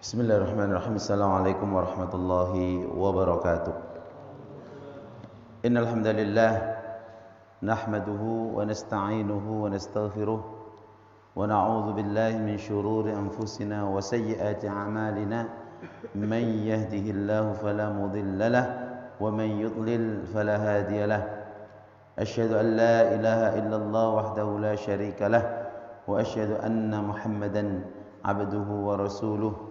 Bismillahirrahmanirrahim. Assalamualaikum warahmatullahi wabarakatuh. Innal hamdalillah nahmaduhu wa nasta'inuhu wa nastaghfiruh wa na'udzu billahi min shururi anfusina wa sayyiati a'malina. Man yahdihillahu fala mudilla lahu wa man yudlil fala hadiya lahu. Asyhadu an la ilaha illallah wahdahu la syarika lahu wa asyhadu anna Muhammadan abduhu wa rasuluh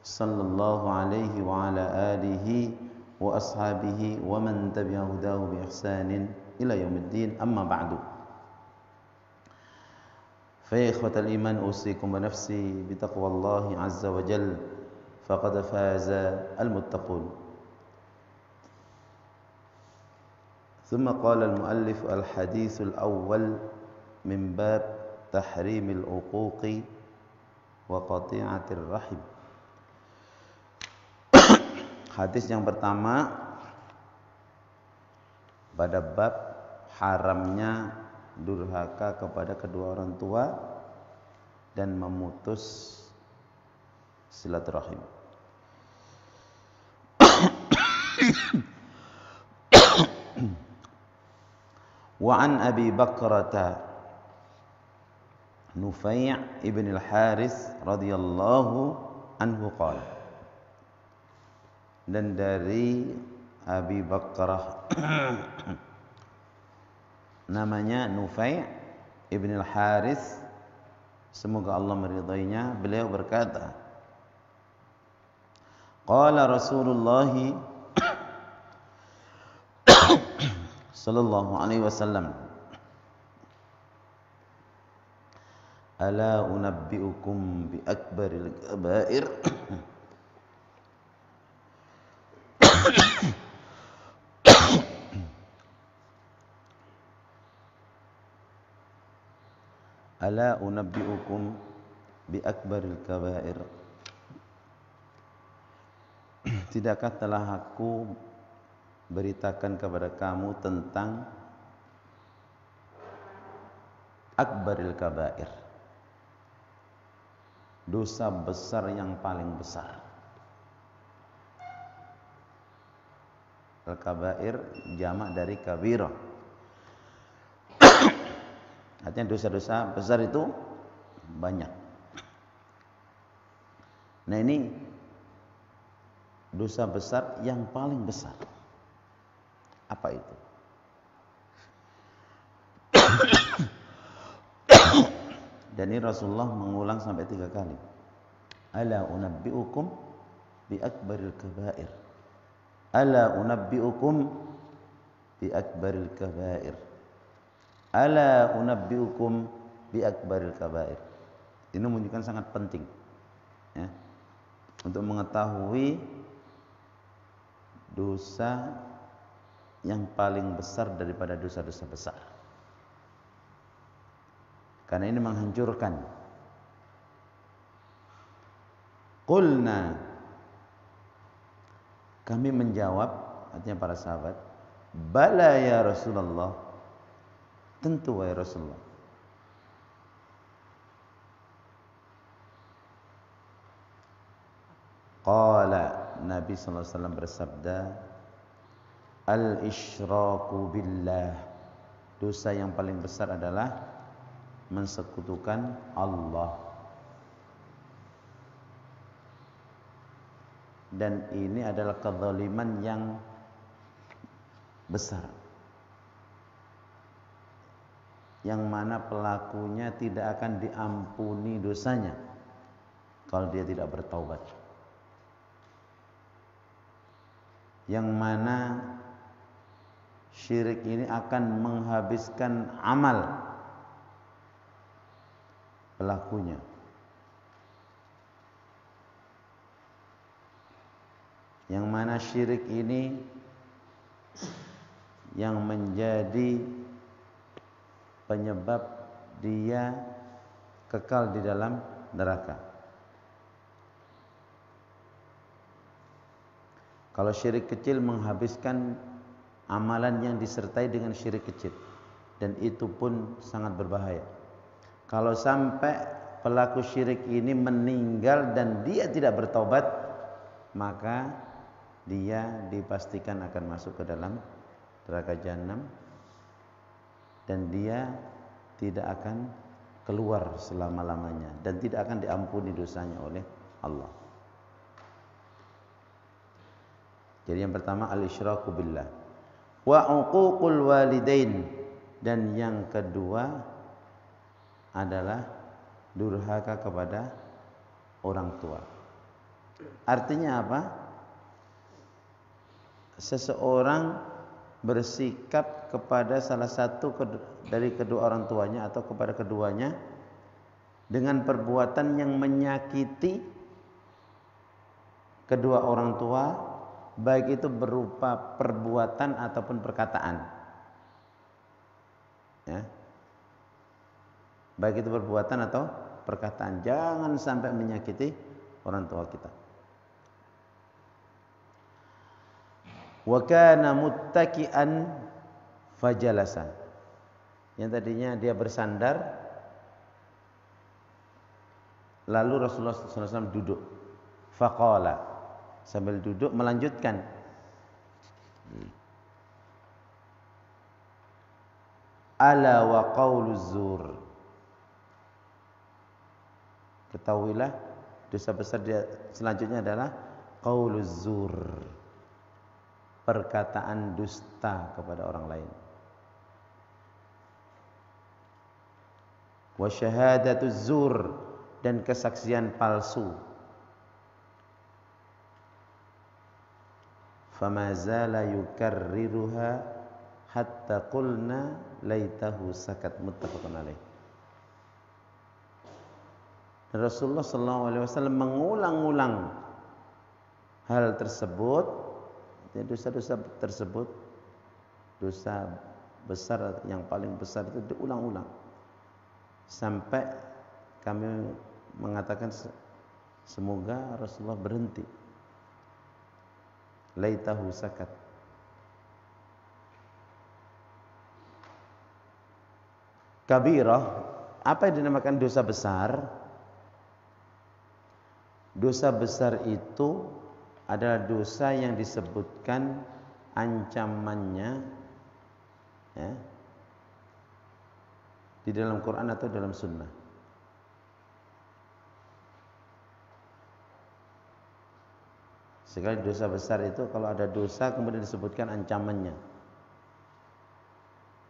sallallahu alaihi wa ala alihi wa ashabihi wa man tabi'a hudahu bi ihsanin ila yaumiddin, amma ba'du. Fa ya ikhwatal iman, usikum wa nafsi bi taqwallahi azza wa jalla, faqad faza al-muttaqun. ثم قال المؤلف: الحديث الأول من باب تحريم العقوق وقطيعة الرحم. Hadis yang pertama pada bab haramnya durhaka kepada kedua orang tua dan memutus silaturahim. Wa an Abi Bakrata Nufai' ibn al-Harith radhiyallahu anhu qala, dan dari Abi Bakrah namanya Nufai' ibn al-Harith, semoga Allah meridainya, beliau berkata, qala Rasulullah sallallahu alaihi wasallam, ala unabbiukum bi akbaril kabair ala unabbiukum bi akbaril kabair, tidakkah telah aku beritakan kepada kamu tentang akbaril kabair, dosa besar yang paling besar. Al-kabair jamak dari kabirah. Artinya dosa-dosa besar itu banyak. Nah, ini dosa besar yang paling besar. Apa itu? Dan ini Rasulullah mengulang sampai 3 kali. Ala unabbiukum bi akbaril kabair. Ala unabbiukum bi akbaril kabair. Ala unabbiukum bi akbaril kabair. Ini menunjukkan sangat penting, ya, untuk mengetahui dosa yang paling besar daripada dosa-dosa besar. Karena ini menghancurkan. Qulna, kami menjawab, artinya para sahabat, bala ya Rasulullah, tentu wahai Rasulullah. Qala, Nabi sallallahu alaihi wasallam bersabda, al-isyraku billah, dosa yang paling besar adalah mensekutukan Allah. Dan ini adalah kezaliman yang besar, yang mana pelakunya tidak akan diampuni dosanya kalau dia tidak bertaubat. Yang mana syirik ini akan menghabiskan amal pelakunya. Yang mana syirik ini yang menjadi penyebab dia kekal di dalam neraka. Kalau syirik kecil menghabiskan amalan yang disertai dengan syirik kecil, dan itu pun sangat berbahaya. Kalau sampai pelaku syirik ini meninggal dan dia tidak bertaubat, maka dia dipastikan akan masuk ke dalam neraka jahanam dan dia tidak akan keluar selama-lamanya dan tidak akan diampuni dosanya oleh Allah. Jadi yang pertama al-isyraku billah wa uququl walidain, dan yang kedua adalah durhaka kepada orang tua. Artinya apa? Seseorang bersikap kepada salah satu dari kedua orang tuanya atau kepada keduanya dengan perbuatan yang menyakiti kedua orang tua, baik itu berupa perbuatan ataupun perkataan. Ya. Baik itu perbuatan atau perkataan, jangan sampai menyakiti orang tua kita. Wa kana muttaki'an fajalasa. Yang tadinya dia bersandar, lalu Rasulullah SAW duduk. Faqala, sambil duduk melanjutkan. Ala wa qauluz zur. Ketahuilah dosa besar dia selanjutnya adalah qauluz zur. Perkataan dusta kepada orang lain. Wa syahadatuz zur, dan kesaksian palsu. Fama zala yukarriruha hatta qulna laitahu sakat, muttafaqun alaih. Rasulullah SAW mengulang-ulang hal tersebut. Dosa-dosa tersebut, dosa besar yang paling besar itu diulang-ulang sampai kami mengatakan semoga Rasulullah berhenti. Laitahu sakat. Kabirah, apa yang dinamakan dosa besar? Dosa besar itu adalah dosa yang disebutkan ancamannya ya, di dalam Quran atau dalam Sunnah. Sekali dosa besar itu kalau ada dosa kemudian disebutkan ancamannya,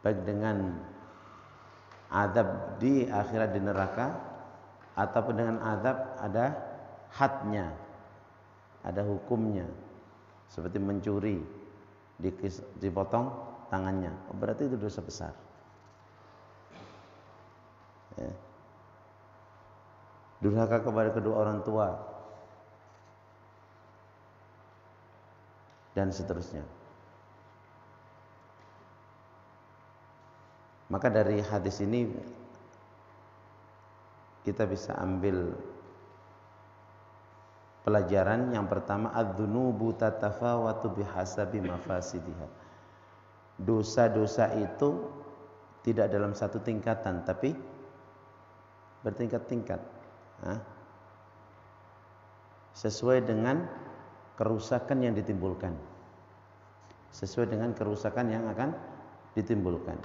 baik dengan azab di akhirat di neraka ataupun dengan azab ada hadnya, ada hukumnya, seperti mencuri dipotong tangannya, berarti itu dosa besar. Ya. Durhaka kepada kedua orang tua dan seterusnya. Maka dari hadis ini kita bisa ambil pelajaran yang pertama, adz-dzunubu tatafawatu bihasabi mafasidiha. Dosa-dosa itu tidak dalam satu tingkatan tapi bertingkat-tingkat. Sesuai dengan kerusakan yang ditimbulkan. Sesuai dengan kerusakan yang akan ditimbulkan.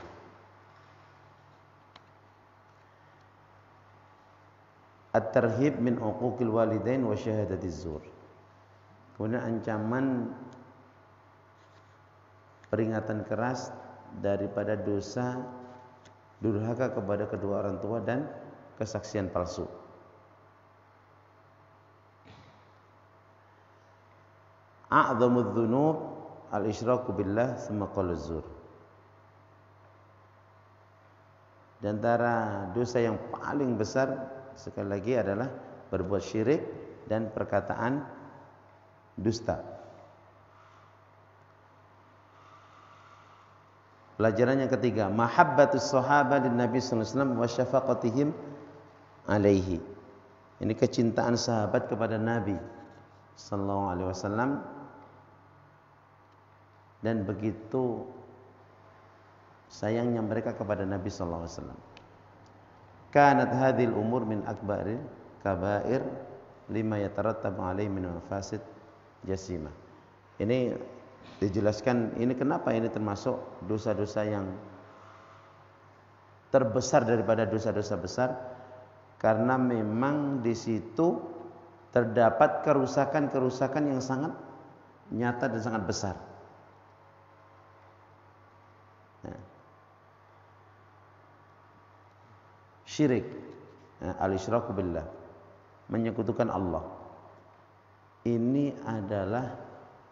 At-tarhib min uquqil walidain wa syahadatiz zur. Kemudian ancaman peringatan keras daripada dosa durhaka kepada kedua orang tua dan kesaksian palsu. A'dhamudz dzunub al-isyraku billah tsumma qauluz zur. Di antara dosa yang paling besar sekali lagi adalah berbuat syirik dan perkataan dusta. Pelajaran yang ketiga, mahabbatus sahabat lin Nabi sallallahu alaihi wasallam wa syafaqatihim alaihi. Ini kecintaan sahabat kepada Nabi sallallahu alaihi wasallam dan begitu sayangnya mereka kepada Nabi sallallahu alaihi wasallam. kanat hadhil umur min akbaril kabair lima yatarattabu alaihi min mafasid jasimah. Ini dijelaskan ini kenapa ini termasuk dosa-dosa yang terbesar daripada dosa-dosa besar, karena memang di situ terdapat kerusakan-kerusakan yang sangat nyata dan sangat besar. Syirik, al-isyraku billah, menyekutukan Allah. Ini adalah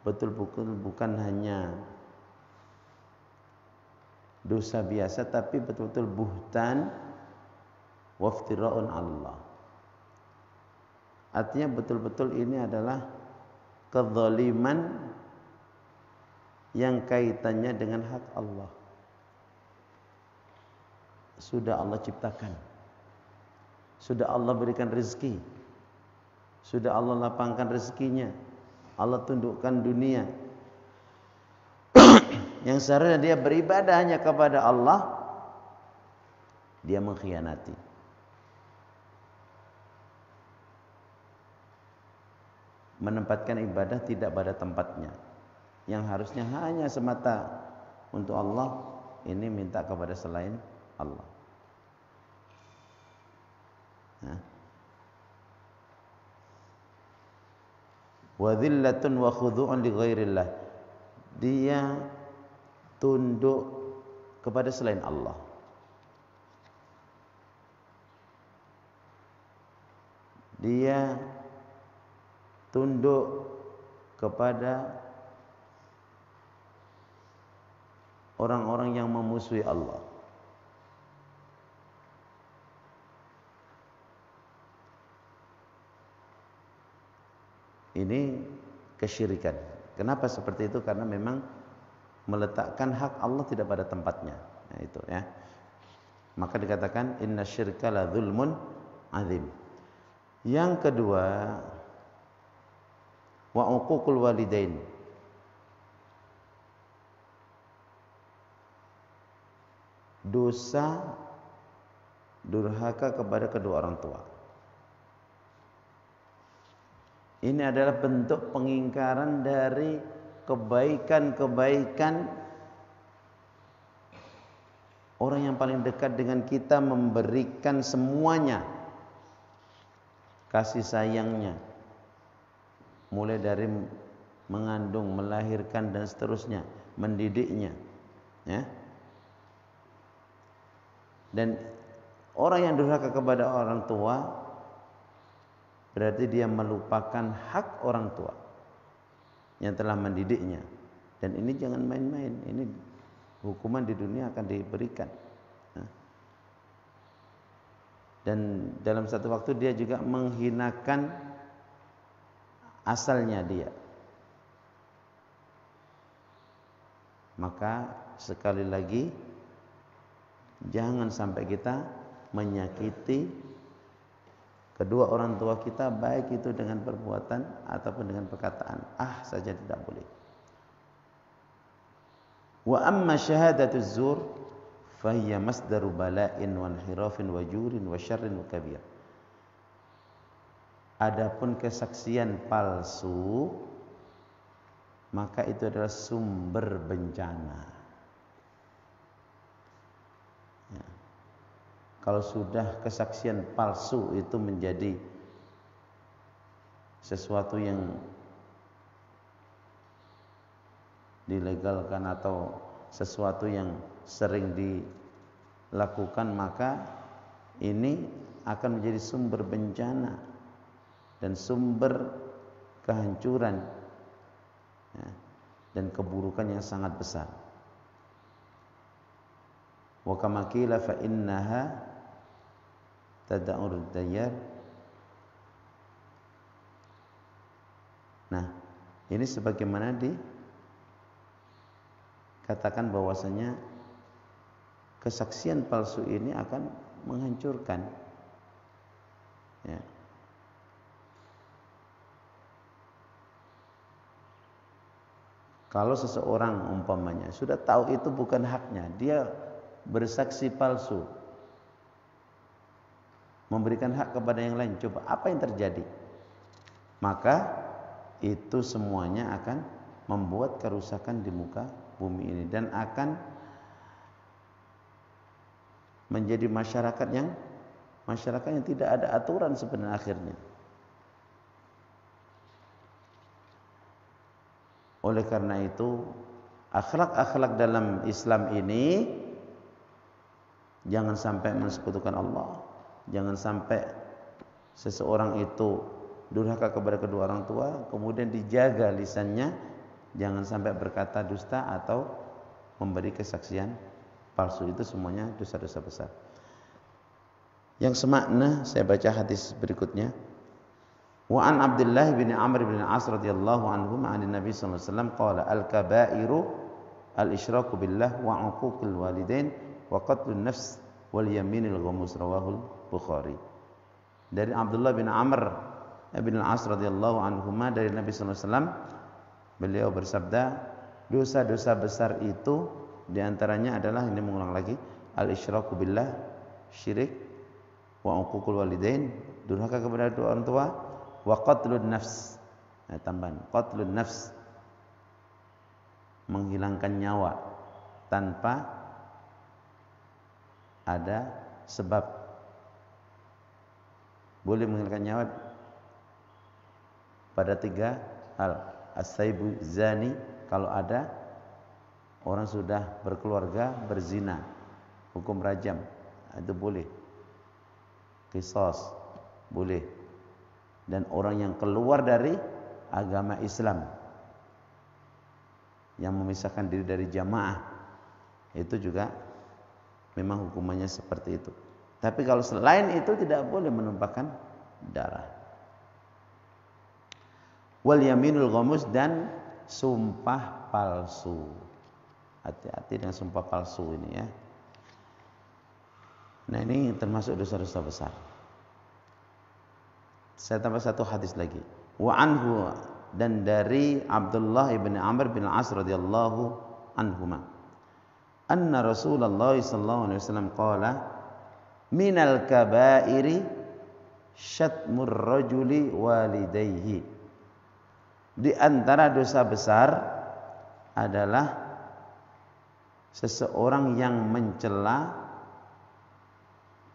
betul-betul bukan hanya dosa biasa, tapi betul-betul buhtan waftira'un Allah. Artinya betul-betul ini adalah kezaliman yang kaitannya dengan hak Allah. Sudah Allah ciptakan, sudah Allah berikan rezeki, sudah Allah lapangkan rezekinya, Allah tundukkan dunia. Yang seharusnya dia beribadah hanya kepada Allah, dia mengkhianati. Menempatkan ibadah tidak pada tempatnya. Yang harusnya hanya semata untuk Allah, ini minta kepada selain Allah. Wa dhillatun wa khudu'un li ghairillah. Dia tunduk kepada selain Allah. Dia tunduk kepada orang-orang yang memusuhi Allah. Ini kesyirikan. Kenapa seperti itu? Karena memang meletakkan hak Allah tidak pada tempatnya. Nah, itu ya. Maka dikatakan inna syirka la dzulmun azim. Yang kedua, wa uququl walidain. Dosa durhaka kepada kedua orang tua. Ini adalah bentuk pengingkaran dari kebaikan-kebaikan orang yang paling dekat dengan kita, memberikan semuanya kasih sayangnya, mulai dari mengandung, melahirkan dan seterusnya, mendidiknya, ya. Dan orang yang durhaka kepada orang tua berarti dia melupakan hak orang tua yang telah mendidiknya. Dan ini jangan main-main. Ini hukuman di dunia akan diberikan. Dan dalam satu waktu dia juga menghinakan asalnya dia. Maka sekali lagi, jangan sampai kita menyakiti kedua orang tua kita, baik itu dengan perbuatan ataupun dengan perkataan. Saja tidak boleh. Wa amma syahadatu zur fahiya masdaru bala'in wa inhirafin wa jurin wa syarrin wa kabir. Adapun kesaksian palsu, maka itu adalah sumber bencana. Ya. Kalau sudah kesaksian palsu itu menjadi sesuatu yang dilegalkan atau sesuatu yang sering dilakukan, maka ini akan menjadi sumber bencana dan sumber kehancuran, ya, dan keburukan yang sangat besar. Wa kama qila fa innaha tad'ur dayar. Nah, ini sebagaimana dikatakan bahwasanya kesaksian palsu ini akan menghancurkan, ya. Kalau seseorang umpamanya sudah tahu itu bukan haknya, dia bersaksi palsu, memberikan hak kepada yang lain. Coba apa yang terjadi? Maka itu semuanya akan membuat kerusakan di muka bumi ini dan akan menjadi masyarakat yang tidak ada aturan sebenarnya akhirnya. Oleh karena itu, akhlak-akhlak dalam Islam ini jangan sampai mensekutukan Allah. Jangan sampai seseorang itu durhaka kepada kedua orang tua, kemudian dijaga lisannya, jangan sampai berkata dusta atau memberi kesaksian palsu. Itu semuanya dosa-dosa besar. Yang semakna saya baca hadis berikutnya. Wa an Abdullah bin Amr bin As radhiyallahu anhu an Nabi sallallahu alaihi wasallam qala al-kabairu al-isyraku billah wa 'uququl walidain wa qatlun nafs wal yaminil ghamus rawahul Bukhari. Dari Abdullah bin Amr bin As radhiyallahu anhuma dari Nabi sallallahu alaihi wasallam, beliau bersabda, dosa-dosa besar itu diantaranya adalah, ini mengulang lagi, al-isyraku billah, syirik, wa 'uququl walidain, durhaka kepada kedua orang tua, wa qatlun nafs, tambahan qatlun nafs, menghilangkan nyawa tanpa ada sebab. Boleh menghilangkan nyawa pada 3 hal. As-saibu zani, kalau ada orang sudah berkeluarga berzina, hukum rajam, itu boleh. Qisas boleh. Dan orang yang keluar dari agama Islam, yang memisahkan diri dari jamaah, itu juga memang hukumannya seperti itu. Tapi kalau selain itu tidak boleh menumpahkan darah. Wal yaminul ghamus, dan sumpah palsu. Hati-hati dengan sumpah palsu ini ya. Nah, ini termasuk dosa-dosa besar. Saya tambah satu hadis lagi. Wa anhu, dan dari Abdullah bin Amr bin As radhiyallahu anhuma, anna Rasulullah sallallahu alaihi wasallam qala minal kabairi syatmur rajuli walidayhi. Di antara dosa besar adalah seseorang yang mencela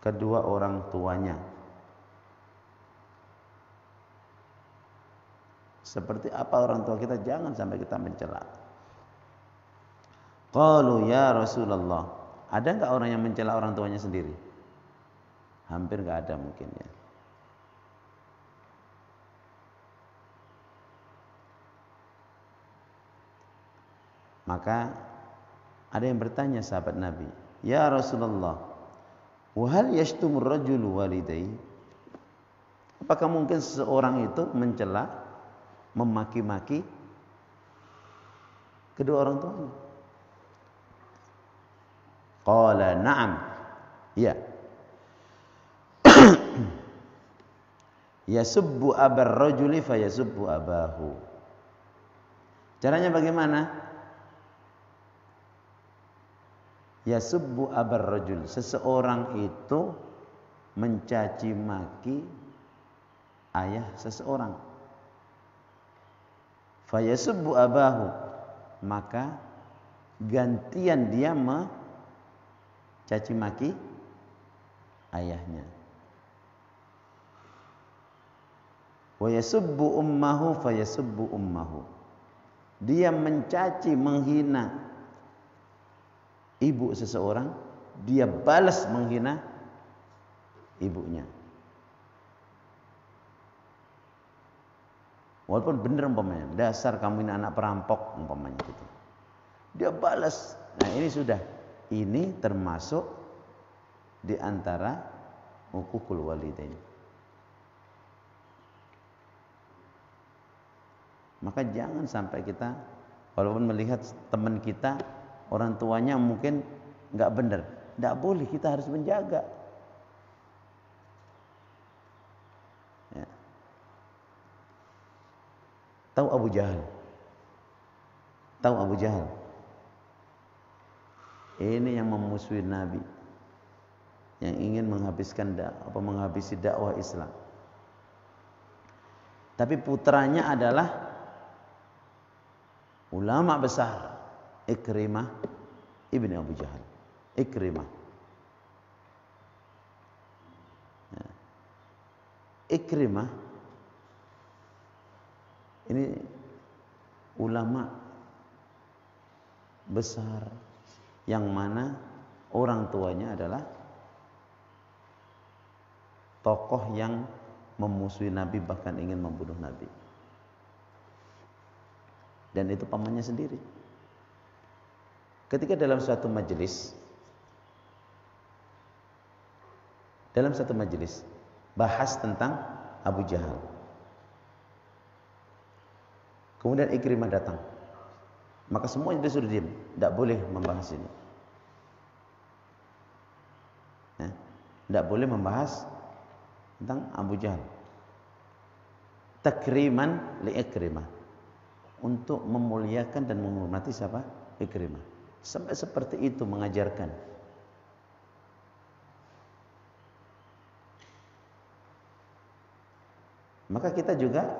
kedua orang tuanya. Seperti apa orang tua kita, jangan sampai kita mencela. Qalu ya Rasulullah, ada enggak orang yang mencela orang tuanya sendiri? Hampir enggak ada mungkin ya. Maka ada yang bertanya sahabat Nabi, ya Rasulullah, wa hal yashtumur rajulu walidayhi? Apakah mungkin seseorang itu mencela, memaki-maki kedua orang tuanya? Qala na'am, ya. Yasubbu abar rajuli fayasubbu abahu. Caranya bagaimana? Yasubbu abar rajul, seseorang itu mencaci maki ayah seseorang. Fayasubbu abahu, maka gantian dia mencaci maki ayahnya. Wa yasubbu ummahu fayasubbu ummahu, dia mencaci menghina ibu seseorang, dia balas menghina ibunya. Walaupun benar umpamanya, dasar kamu ini anak perampok umpamanya gitu, dia balas. Nah ini sudah, ini termasuk di antara uququl walidain. Maka jangan sampai kita, walaupun melihat teman kita orang tuanya mungkin enggak benar, enggak boleh, kita harus menjaga. Ya. Tahu Abu Jahal? Tahu Abu Jahal? Ini yang memusuhi Nabi yang ingin menghabisi dakwah Islam. Tapi putranya adalah ulama besar, Ikrimah ibni Abu Jahal. Ikrimah. Ikrimah ini ulama besar yang mana orang tuanya adalah tokoh yang memusuhi Nabi, bahkan ingin membunuh Nabi. Dan itu pamannya sendiri. Ketika dalam suatu majelis bahas tentang Abu Jahal, kemudian Ikrimah datang, maka semuanya disuruh diam, tidak boleh membahas ini. Tidak boleh membahas tentang Abu Jahal. Takriman li Ikrimah, untuk memuliakan dan menghormati siapa? Ikrimah. Sampai seperti itu mengajarkan. Maka kita juga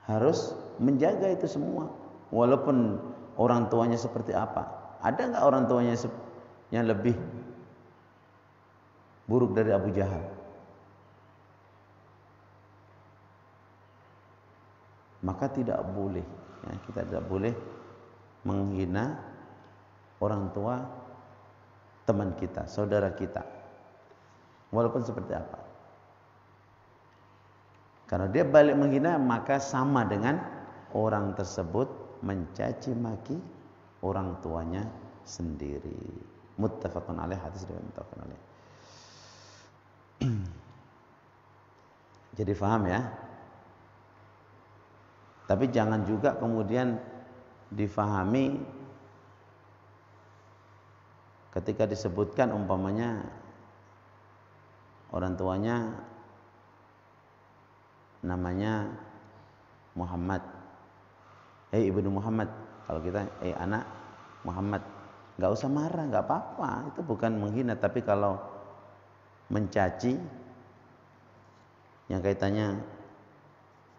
harus menjaga itu semua, walaupun orang tuanya seperti apa. Ada nggak orang tuanya yang lebih buruk dari Abu Jahal? Maka tidak boleh, kita tidak boleh menghina orang tua teman kita, saudara kita, walaupun seperti apa. Karena dia balik menghina, maka sama dengan orang tersebut mencaci maki orang tuanya sendiri. Muttafaqun alaih, hadis riwayat muttafaqun alaih. Jadi faham ya? Tapi jangan juga kemudian difahami ketika disebutkan umpamanya orang tuanya namanya Muhammad, ibnu Muhammad. Kalau kita anak Muhammad, nggak usah marah, nggak apa-apa. Itu bukan menghina. Tapi kalau mencaci yang kaitannya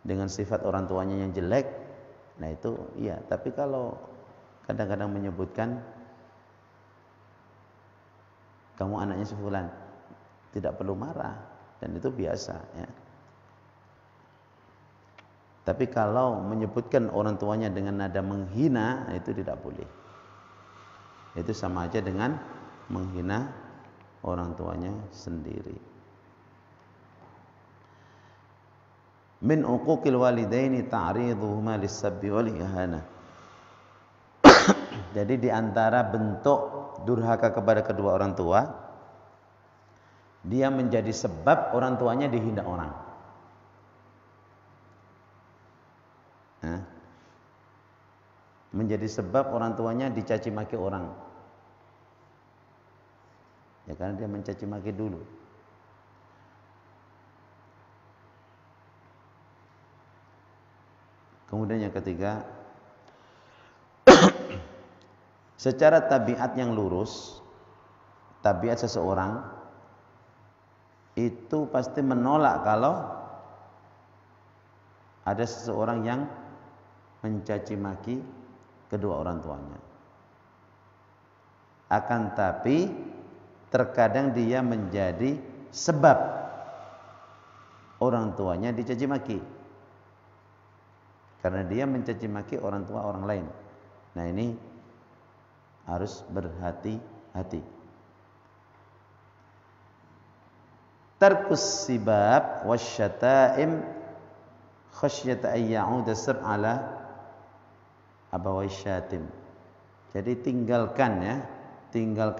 dengan sifat orang tuanya yang jelek, nah itu iya. Tapi kalau kadang-kadang menyebutkan kamu anaknya si fulan, tidak perlu marah, dan itu biasa ya. Tapi kalau menyebutkan orang tuanya dengan nada menghina, itu tidak boleh. Itu sama aja dengan menghina orang tuanya sendiri. Min uquqil walidaini ta'riduhuma lis-sabbi wal ihana. Jadi di antara bentuk durhaka kepada kedua orang tua, dia menjadi sebab orang tuanya dihina orang. Menjadi sebab orang tuanya dicaci maki orang. Ya karena dia mencaci maki dulu. Kemudian yang ketiga, secara tabiat yang lurus, tabiat seseorang itu pasti menolak kalau ada seseorang yang mencaci maki kedua orang tuanya. Akan tapi terkadang dia menjadi sebab orang tuanya dicaci maki, karena dia mencaci maki orang tua orang lain. Nah ini harus berhati-hati. Tarkus sibab wasyata'im khasyata ayya'uda sab'ala abawai syatim. Jadi tinggalkan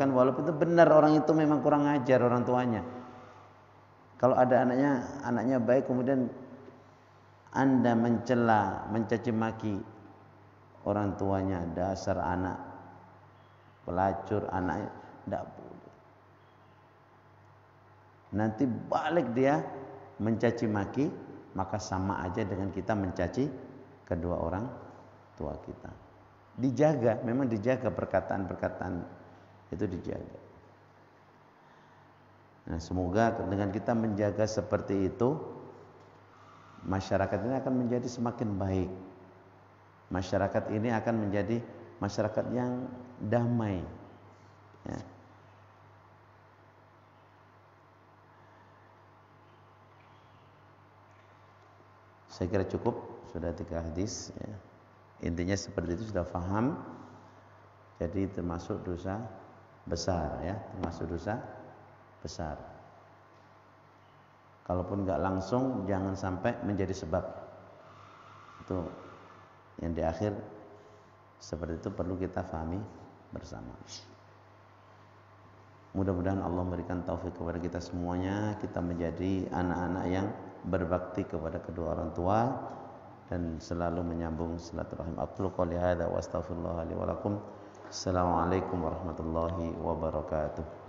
walaupun itu benar orang itu memang kurang ajar orang tuanya. Kalau ada anaknya baik, kemudian Anda mencela, mencaci maki orang tuanya, dasar anak pelacur, anak, tidak boleh. Nanti balik dia mencaci maki, maka sama aja dengan kita mencaci kedua orang tua kita. Dijaga, memang dijaga perkataan-perkataan itu dijaga. Nah, semoga dengan kita menjaga seperti itu, masyarakat ini akan menjadi semakin baik. Masyarakat ini akan menjadi masyarakat yang damai. Ya. Saya kira cukup, sudah 3 hadis. Ya. Intinya seperti itu, sudah paham. Jadi termasuk dosa besar, ya, termasuk dosa besar. Kalaupun nggak langsung, jangan sampai menjadi sebab. Itu yang di akhir seperti itu perlu kita pahami bersama. Mudah-mudahan Allah memberikan taufik kepada kita semuanya, kita menjadi anak-anak yang berbakti kepada kedua orang tua dan selalu menyambung silaturahim. Aqulu qouli hadza wa astaghfirullah li wa lakum. Assalamualaikum warahmatullahi wabarakatuh.